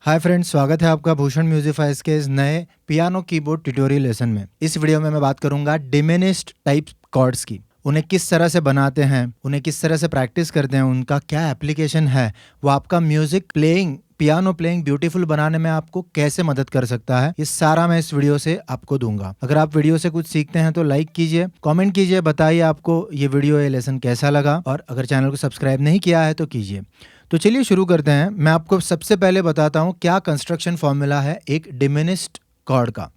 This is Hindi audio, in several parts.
हाय फ्रेंड्स, स्वागत है आपका भूषण म्यूजिफाइज के इस नए पियानो कीबोर्ड ट्यूटोरियल लेसन में। इस वीडियो में मैं बात करूंगा डिमिनिश्ड टाइप कॉर्ड्स की। उन्हें किस तरह से बनाते हैं, उन्हें किस तरह से प्रैक्टिस करते हैं, उनका क्या एप्लीकेशन है, वो आपका music playing, piano playing beautiful बनाने में आपको कैसे मदद कर सकता है, ये सारा मैं इस वीडियो से आपको दूंगा। अगर आप वीडियो से कुछ सीखते हैं तो लाइक कीजिए, कमेंट कीजिए, बताइए आपको ये वीडियो, ये लेसन कैसा लगा, और अगर चैनल को सब्सक्राइब नहीं किया है तो कीजिए। तो चलिए शुरू करते हैं। मैं आपको सबसे पहले बताता हूँ क्या कंस्ट्रक्शन फॉर्मूला है एक डिमिनिश्ड कॉर्ड का।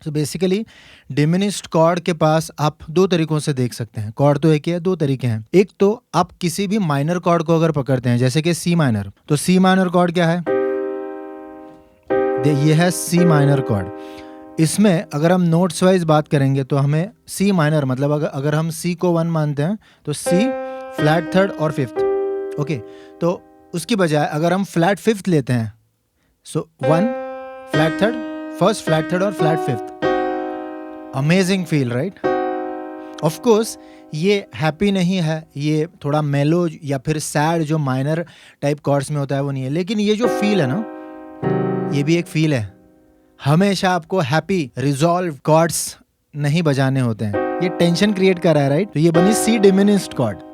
तो बेसिकली डिमिनिश्ड कॉर्ड के पास आप दो तरीकों से देख सकते हैं। कॉर्ड तो एक ही है, दो तरीके हैं। एक तो आप किसी भी माइनर कॉर्ड को अगर पकड़ते हैं, जैसे कि सी माइनर, तो सी माइनर कॉर्ड क्या है, ये है सी माइनर कॉर्ड। इसमें अगर हम नोट्स वाइज बात करेंगे तो हमें सी माइनर मतलब अगर हम सी को 1 मानते हैं तो सी फ्लैट थर्ड और फिफ्थ, ओके। तो उसकी बजाय अगर हम फ्लैट फिफ्थ लेते हैं, so 1 flat third, first flat third और flat fifth, amazing feel, right? Of course ये हैप्पी नहीं है, ये थोड़ा मेलो या फिर सैड जो माइनर टाइप कॉर्ड्स में होता है वो नहीं है, लेकिन ये जो फील है ना, ये भी एक फील है। हमेशा आपको हैप्पी रिजॉल्व कॉर्ड्स नहीं बजाने होते हैं, ये टेंशन क्रिएट कर रहा है, राइट? तो ये बनी सी डिमिनिश्ड कॉर्ड।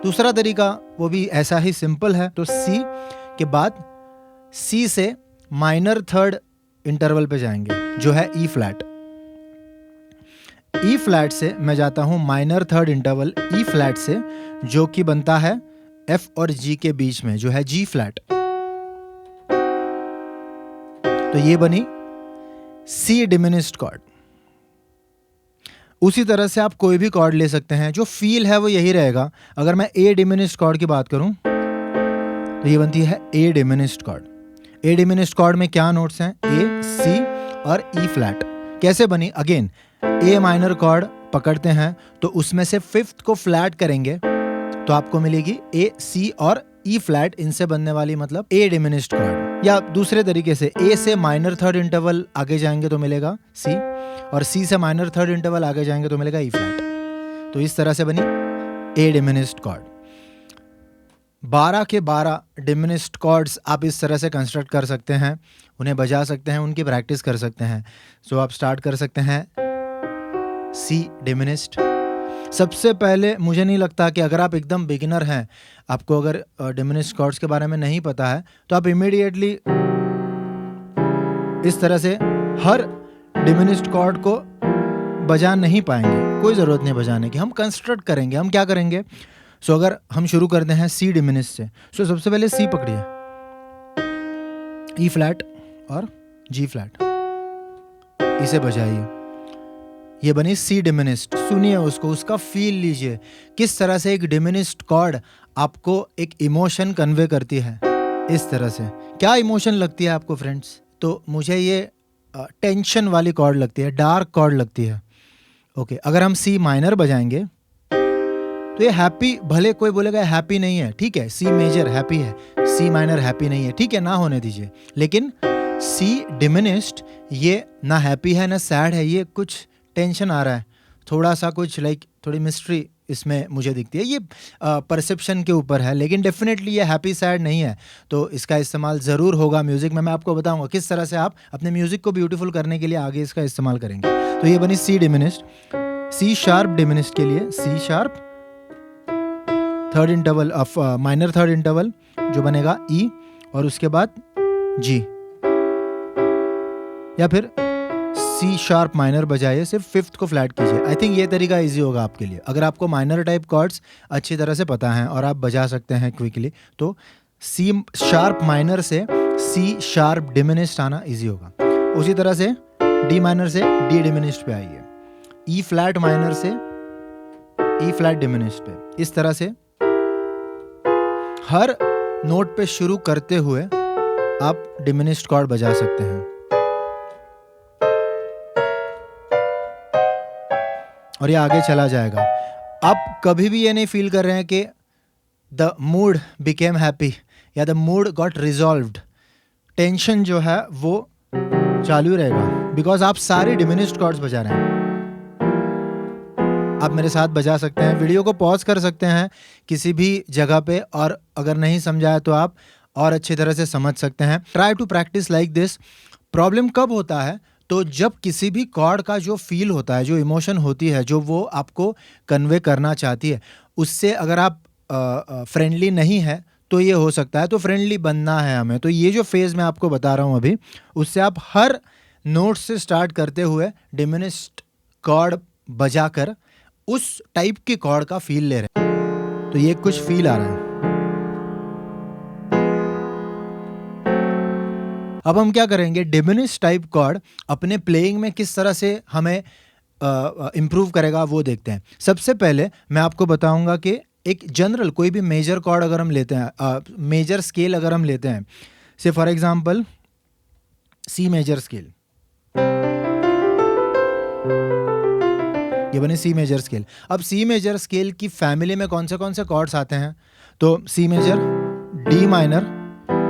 दूसरा तरीका वो भी ऐसा ही सिंपल है। तो सी के बाद सी से माइनर थर्ड इंटरवल पे जाएंगे जो है ई फ्लैट। ई फ्लैट से मैं जाता हूं माइनर थर्ड इंटरवल ई फ्लैट से, जो कि बनता है एफ और जी के बीच में, जो है जी फ्लैट। तो ये बनी सी डिमिनिश्ड कॉर्ड। उसी तरह से आप कोई भी कॉर्ड ले सकते हैं, जो फील है वो यही रहेगा। अगर मैं ए डिमिनिश्ड कॉर्ड की बात करूं तो ये बनती है ए डिमिनिश्ड कॉर्ड। ए डिमिनिश्ड कॉर्ड में क्या नोट्स हैं, ए, सी और ई फ्लैट। कैसे बनी? अगेन ए माइनर कॉर्ड पकड़ते हैं तो उसमें से फिफ्थ को फ्लैट करेंगे तो आपको मिलेगी ए, सी और ई फ्लैट, इनसे बनने वाली मतलब ए डिमिनिश्ड कॉर्ड। या दूसरे तरीके से ए से माइनर थर्ड इंटरवल आगे जाएंगे तो मिलेगा सी, और सी से माइनर थर्ड इंटरवल आगे जाएंगे तो मिलेगा ई फ्लैट। तो इस तरह से बनी ए डिमिनिश्ड कॉर्ड। 12 के 12 डिमिनिश्ड कॉर्ड्स आप इस तरह से कंस्ट्रक्ट कर सकते हैं, उन्हें बजा सकते हैं, उनकी प्रैक्टिस कर सकते हैं। सो आप स्टार्ट कर सकते हैं सी डिमिनिश्ड। सबसे पहले मुझे नहीं लगता कि अगर आप एकदम बिगिनर हैं, आपको अगर डिमिनिश्ड कॉर्ड्स के बारे में नहीं पता है, तो आप इमीडिएटली इस तरह से हर डिमिनिश्ड कॉर्ड को बजा नहीं पाएंगे। कोई ज़रूरत नहीं बजाने की, हम कंस्ट्रक्ट करेंगे। हम क्या करेंगे? सो अगर हम शुरू करते हैं सी डिमिनिश्ड से, सो सबसे पहले सी पकड़िए, ई फ्लैट और जी फ्लैट, इसे बजाइए। ये बनी सी डिमिनिश्ड। सुनिए उसको, उसका फील लीजिए, किस तरह से एक डिमिनिश्ड कॉर्ड आपको एक इमोशन कन्वे करती है। इस तरह से क्या इमोशन लगती है आपको फ्रेंड्स? तो मुझे ये टेंशन वाली कॉर्ड लगती है, डार्क कॉर्ड लगती है, ओके। अगर हम सी माइनर बजाएंगे तो ये हैप्पी, भले कोई बोलेगा हैप्पी नहीं है, ठीक है, सी मेजर हैप्पी है, सी माइनर हैप्पी नहीं है, ठीक है, ना होने दीजिए। लेकिन सी डिमिनिश्ड ये ना हैप्पी है ना सैड है, ये कुछ टेंशन आ रहा है, थोड़ा सा कुछ थोड़ी मिस्ट्री इसमें मुझे दिखती है। ये परसेप्शन के ऊपर है, लेकिन डेफिनेटली ये हैप्पी सैड नहीं है। तो इसका इस्तेमाल ज़रूर होगा म्यूज़िक में। मैं आपको बताऊंगा किस तरह से आप अपने म्यूज़िक को ब्यूटीफुल करने के लिए आगे इसका इस्तेमाल करेंगे। तो ये बनी C diminished. C sharp diminished के लिए C sharp third interval of minor third interval जो बनेगा ई, और उसके बाद जी, या फिर सी शार्प माइनर बजाइए, सिर्फ फिफ्थ को फ्लैट कीजिए। आई थिंक ये तरीका इजी होगा आपके लिए। अगर आपको माइनर टाइप कॉर्ड्स अच्छी तरह से पता हैं और आप बजा सकते हैं क्विकली, तो सी शार्प माइनर से सी शार्प डिमिनिश्ड आना इजी होगा। उसी तरह से डी माइनर से डी डिमिनिश्ड पे आइए, ई फ्लैट माइनर से ई फ्लैट डिमिनिश्ड पे। इस तरह से हर नोट पे शुरू करते हुए आप डिमिनिश्ड कॉर्ड बजा सकते हैं, और ये आगे चला जाएगा। आप कभी भी ये नहीं फील कर रहे हैं कि द मूड बिकेम हैप्पी या the mood got resolved. Tension जो है वो चालू रहेगा, बिकॉज आप सारे डिमिनिश्ड कॉर्ड्स बजा रहे हैं। आप मेरे साथ बजा सकते हैं, वीडियो को पॉज कर सकते हैं किसी भी जगह पे, और अगर नहीं समझा है तो आप और अच्छी तरह से समझ सकते हैं। Try to practise like this. Problem कब होता है? तो जब किसी भी कॉर्ड का जो फील होता है, जो इमोशन होती है, जो वो आपको कन्वे करना चाहती है, उससे अगर आप फ्रेंडली नहीं है तो ये हो सकता है। तो फ्रेंडली बनना है हमें। तो ये जो फेज़ मैं आपको बता रहा हूँ अभी, उससे आप हर नोट से स्टार्ट करते हुए डिमिनिश्ड कॉर्ड बजाकर उस टाइप की कॉर्ड का फील ले रहे हैं। तो ये कुछ फील आ रहा है। अब हम क्या करेंगे, डिमिनिश्ड टाइप कॉर्ड अपने प्लेइंग में किस तरह से हमें इम्प्रूव करेगा वो देखते हैं। सबसे पहले मैं आपको बताऊंगा कि एक जनरल कोई भी मेजर कॉर्ड अगर हम लेते हैं, मेजर स्केल अगर हम लेते हैं, say for example C major scale, ये बने सी मेजर स्केल। अब सी मेजर स्केल की फैमिली में कौन से कॉर्ड्स आते हैं? तो C major, D minor,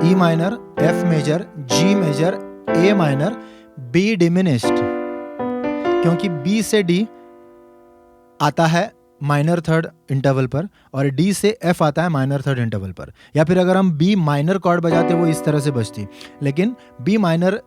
E minor, F major, G major, A minor, B diminished, क्योंकि बी से डी आता है माइनर थर्ड इंटरवल पर और डी से एफ आता है माइनर थर्ड इंटरवल पर। या फिर अगर हम बी माइनर कॉर्ड बजाते वो इस तरह से बजती, लेकिन बी माइनर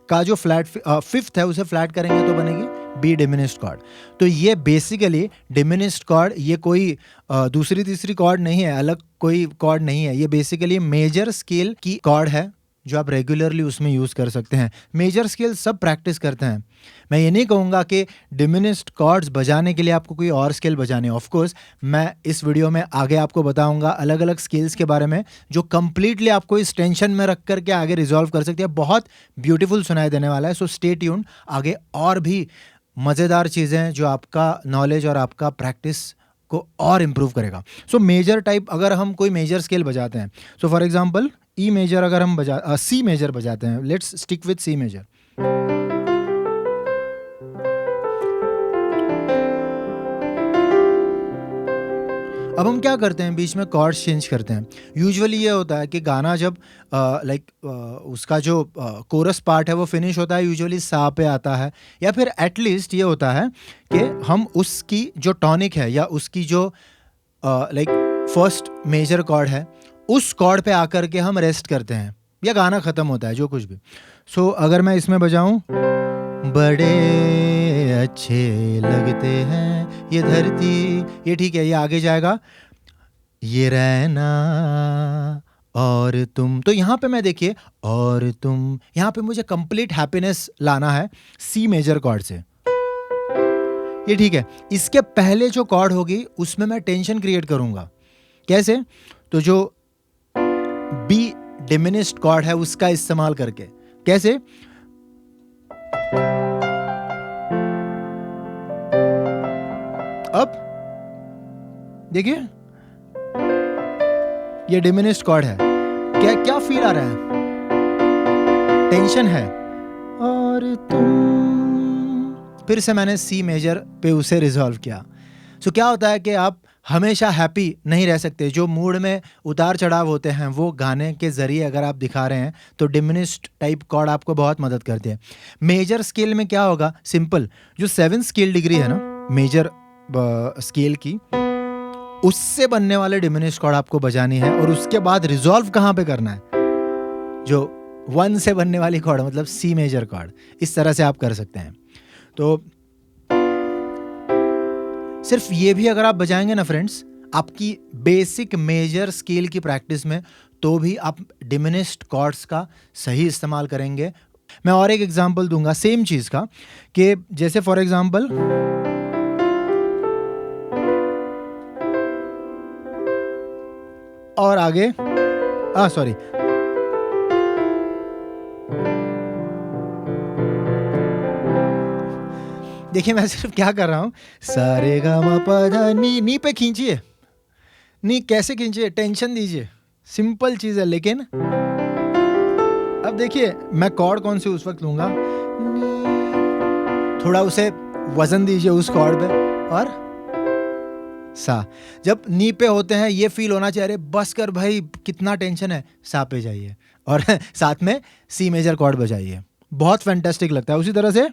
का जो फ्लैट फिफ्थ है उसे फ्लैट करेंगे तो बनेगी बी डिमिनिश्ड कॉर्ड। तो ये बेसिकली डिमिनिश्ड कॉर्ड, ये कोई दूसरी तीसरी कॉर्ड नहीं है, अलग कोई कॉर्ड नहीं है। ये बेसिकली मेजर स्केल की कॉर्ड है जो आप रेगुलरली उसमें यूज़ कर सकते हैं। मेजर स्केल सब प्रैक्टिस करते हैं। मैं ये नहीं कहूँगा कि डिमिनिश्ड कॉर्ड्स बजाने के लिए आपको कोई और स्केल बजाने। ऑफ कोर्स मैं इस वीडियो में आगे आपको बताऊँगा अलग अलग स्केल्स के बारे में जो कंप्लीटली आपको इस टेंशन में रख करके आगे रिजॉल्व कर सकती है। बहुत ब्यूटीफुल सुनाई देने वाला है। सो स्टे ट्यून्ड, आगे और भी मज़ेदार चीज़ें हैं जो आपका नॉलेज और आपका प्रैक्टिस को और इम्प्रूव करेगा। सो मेजर टाइप अगर हम कोई मेजर स्केल बजाते हैं, so for example E major अगर हम सी मेजर बजाते हैं, let's stick with C major. अब हम क्या करते हैं, बीच में कॉर्ड्स चेंज करते हैं। यूजुअली ये होता है कि गाना जब उसका जो कोरस पार्ट है वो फिनिश होता है, यूजुअली सा पे आता है, या फिर एटलीस्ट ये होता है कि हम उसकी जो टॉनिक है या उसकी जो फर्स्ट मेजर कॉर्ड है उस कॉर्ड पे आकर के हम रेस्ट करते हैं या गाना ख़त्म होता है, जो कुछ भी। सो अगर मैं इसमें बजाऊं, बड़े अच्छे लगते हैं ये धरती, ये ठीक है, ये आगे जाएगा, ये रहना और तुम, तो यहाँ पे मैं देखिए और तुम, यहाँ पे मुझे कंप्लीट हैप्पीनेस लाना है सी मेजर कॉर्ड से, ये ठीक है। इसके पहले जो कॉर्ड होगी उसमें मैं टेंशन क्रिएट करूंगा। कैसे? तो जो बी डिमिनिश्ड कॉर्ड है उसका इस्तेमाल करके। कैसे? अब देखिए ये डिमिनिश्ड कॉर्ड है, क्या क्या फील आ रहा है? टेंशन है। और तुम, फिर से मैंने सी मेजर पे उसे रिजॉल्व किया। सो क्या होता है कि आप हमेशा हैप्पी नहीं रह सकते। जो मूड में उतार चढ़ाव होते हैं वो गाने के ज़रिए अगर आप दिखा रहे हैं तो डिमिनिश्ड टाइप कॉर्ड आपको बहुत मदद करते हैं। मेजर स्केल में क्या होगा? सिंपल, जो 7 स्केल डिग्री है ना मेजर स्केल की, उससे बनने वाले डिमिनिश्ड कॉर्ड आपको बजानी है और उसके बाद रिजॉल्व कहाँ पे करना है? जो 1 से बनने वाली कॉर्ड, मतलब सी मेजर कॉर्ड। इस तरह से आप कर सकते हैं। तो सिर्फ ये भी अगर आप बजाएंगे ना फ्रेंड्स, आपकी बेसिक मेजर स्केल की प्रैक्टिस में, तो भी आप डिमिनिश्ड कॉर्ड्स का सही इस्तेमाल करेंगे। मैं और एक एग्जांपल दूंगा सेम चीज़ का, कि जैसे फॉर एग्जांपल और आगे सॉरी, देखिए मैं सिर्फ क्या कर रहा हूँ, सारे गा मा पा धा नी, नी पे खींचिए, नी कैसे खींचिए, टेंशन दीजिए, सिंपल चीज़ है। लेकिन अब देखिए मैं कॉर्ड कौन सी उस वक्त लूँगा, थोड़ा उसे वजन दीजिए उस कॉर्ड पे, और सा। जब नी पे होते हैं ये फील होना चाहिए, अरे बस कर भाई कितना टेंशन है, सा पे जाइए और साथ में सी मेजर कॉर्ड बजाइए, बहुत फैंटास्टिक लगता है। उसी तरह से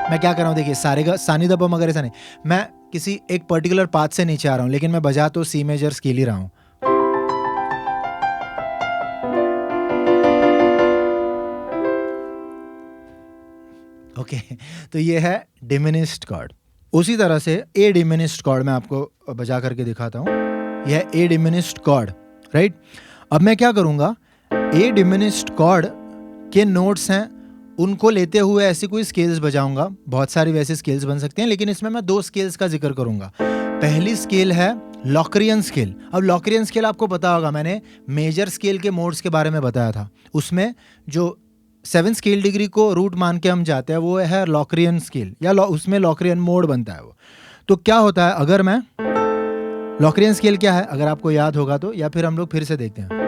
मैं क्या कर रहा हूँ, देखिए सारेगा सानी दबा मगर ऐसा नहीं, मैं किसी एक पर्टिकुलर पाथ से नीचे आ रहा हूँ लेकिन मैं बजा तो सी मेजर स्केल ही रहा हूँ। ओके तो ये है डिमिनिस्ड कॉर्ड। उसी तरह से ए डिमिनिस्ड कॉर्ड मैं आपको बजा करके दिखाता हूँ। यह है ए डिमिनिस्ड कॉर्ड, राइट। अब मैं क्या करूँगा, ए डिमिनिस्ड कॉर्ड के नोट्स हैं, उनको लेते हुए ऐसी कोई स्केल्स बजाऊंगा। बहुत सारी वैसे स्केल्स बन सकते हैं, लेकिन इसमें मैं 2 स्केल्स का जिक्र करूंगा। पहली स्केल है लॉक्रियन स्केल। अब लॉक्रियन स्केल आपको पता होगा, मैंने मेजर स्केल के मोड्स के बारे में बताया था। उसमें जो 7 स्केल डिग्री को रूट मान के हम जाते हैं वो है लॉक्रियन स्केल, या उसमें लॉक्रियन मोड बनता है वो। तो क्या होता है, अगर मैं लॉक्रियन स्केल क्या है अगर आपको याद होगा तो, या फिर हम लोग फिर से देखते हैं।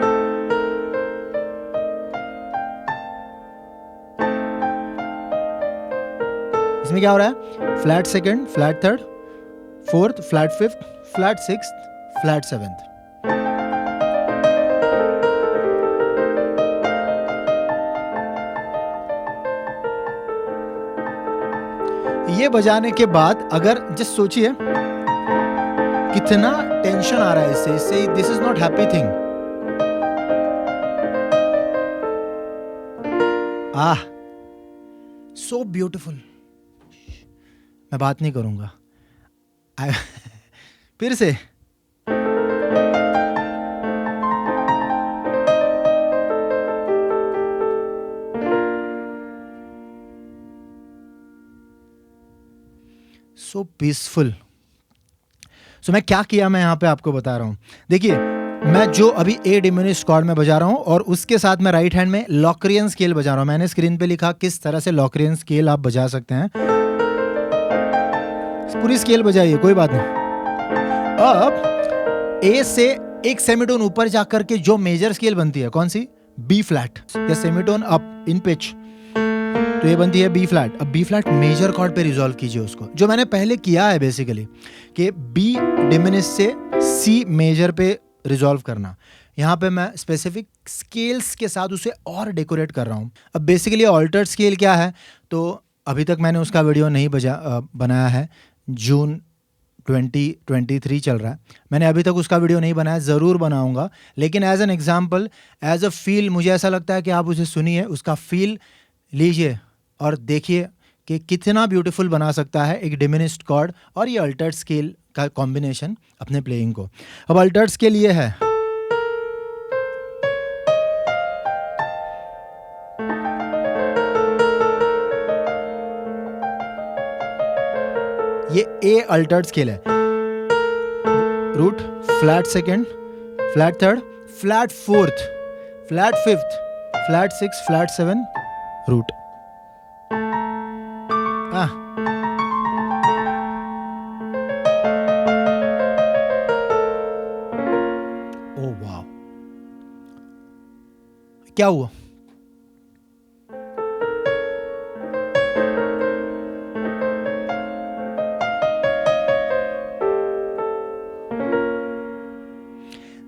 इसमें क्या हो रहा है, flat second, flat third, fourth, flat fifth, flat sixth, flat seventh. ये बजाने के बाद अगर जस्ट सोचिए कितना टेंशन आ रहा है इससे this is not happy thing. So beautiful. मैं बात नहीं करूंगा फिर से सो पीसफुल। सो मैं क्या किया, मैं यहाँ पे आपको बता रहा हूँ। देखिए मैं जो अभी ए डिमिनिश्ड कॉर्ड में बजा रहा हूँ और उसके साथ मैं राइट हैंड में लॉक्रियन स्केल बजा रहा हूँ। मैंने स्क्रीन पे लिखा किस तरह से लॉक्रियन स्केल आप बजा सकते हैं। पूरी स्केल बजाइए, कोई बात नहीं। अब ए से एक सेमीटोन ऊपर जाकर के जो मेजर स्केल बनती है, कौन सी, बी फ्लैट, या सेमीटोन अप इन पिच, तो ये बनती है बी फ्लैट। अब बी फ्लैट मेजर कॉर्ड पे रिजॉल्व कीजिए उसको, जो मैंने पहले किया है बेसिकली, कि बी डिमिनिश से सी मेजर पे रिजॉल्व करना। यहाँ पे मैं स्पेसिफिक स्केल्स के साथ उसे और डेकोरेट कर रहा हूँ। अब बेसिकली ऑल्टर्ड स्केल क्या है, तो अभी तक मैंने उसका वीडियो नहीं बनाया है। जून 2023 चल रहा है, मैंने अभी तक उसका वीडियो नहीं बनाया, ज़रूर बनाऊंगा। लेकिन as an example, as a feel, मुझे ऐसा लगता है कि आप उसे सुनिए, उसका फील लीजिए और देखिए कि कितना ब्यूटीफुल बना सकता है एक डिमिनिश्ड कॉर्ड और ये अल्टर्ड स्केल का कॉम्बिनेशन अपने प्लेइंग को। अब अल्टर्ड स्केल ये है, ये ए अल्टर्ड स्केल है। Root, flat second, flat third, flat fourth, flat fifth, flat six, flat seven, root. ओ वाह, क्या हुआ,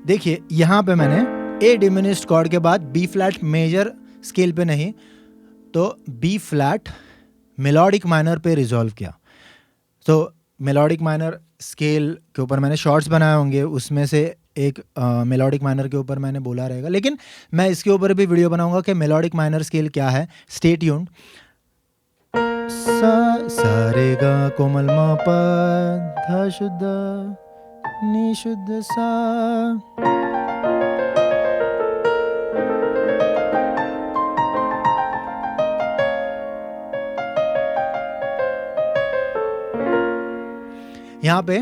देखिए यहां पे मैंने ए डिमिनिश्ड कॉर्ड के बाद बी फ्लैट मेजर स्केल पे नहीं, तो बी फ्लैट मेलोडिक माइनर पे रिजॉल्व किया। तो मेलोडिक माइनर स्केल के ऊपर मैंने शॉर्ट्स बनाए होंगे, उसमें से एक मेलोडिक माइनर के ऊपर मैंने बोला रहेगा, लेकिन मैं इसके ऊपर भी वीडियो बनाऊंगा कि मेलोडिक माइनर स्केल क्या है। Stay tuned. सा रे गा कोमल मा पा धा शुद्ध नी शुद्ध सा। यहाँ पे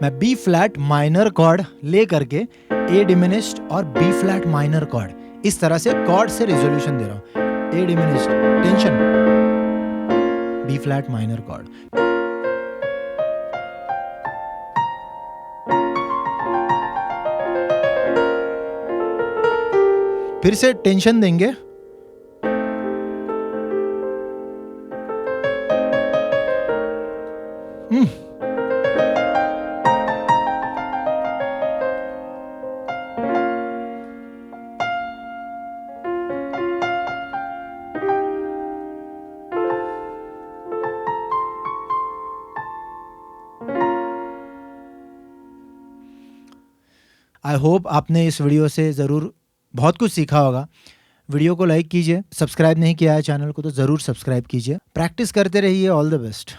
मैं बी फ्लैट माइनर कॉर्ड ले करके ए डिमिनिश्ड और बी फ्लैट माइनर कॉर्ड, इस तरह से कॉर्ड से रिजोल्यूशन दे रहा हूं। A diminished tension, B flat minor chord, फिर से टेंशन देंगे, आई होप आपने इस वीडियो से ज़रूर बहुत कुछ सीखा होगा। वीडियो को लाइक कीजिए, सब्सक्राइब नहीं किया है चैनल को तो ज़रूर सब्सक्राइब कीजिए। प्रैक्टिस करते रहिए। All the best.